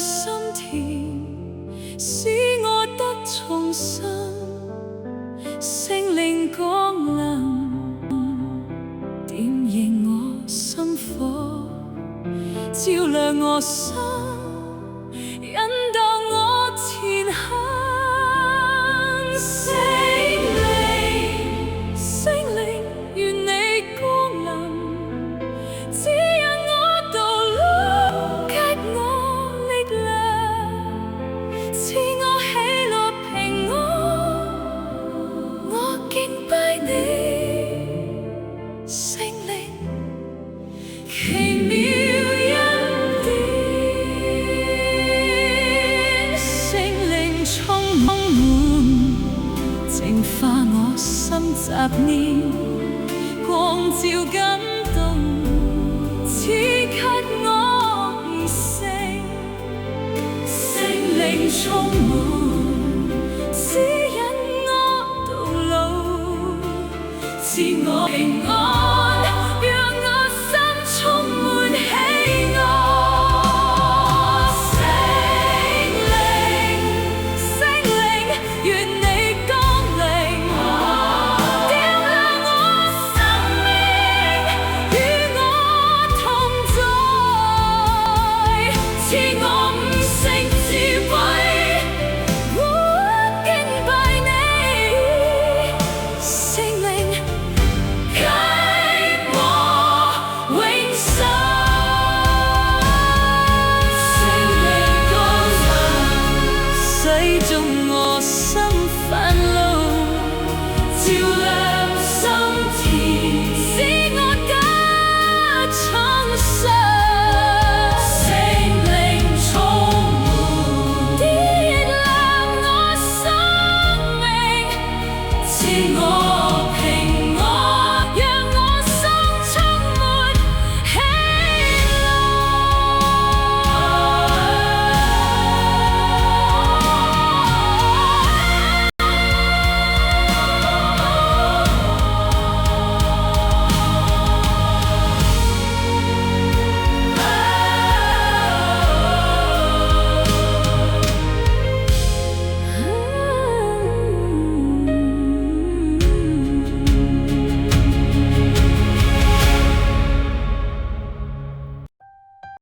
心田，使我得重生。聖靈降臨，點燃我心火，照亮我心，引導我前行。聖靈，聖靈，願你降臨，指引我道路，給我力量，賜我喜樂平安。我敬拜你，聖靈，奇妙恩典，聖靈充滿，淨化我心雜念，光照感動，賜給我熱誠，聖靈充滿。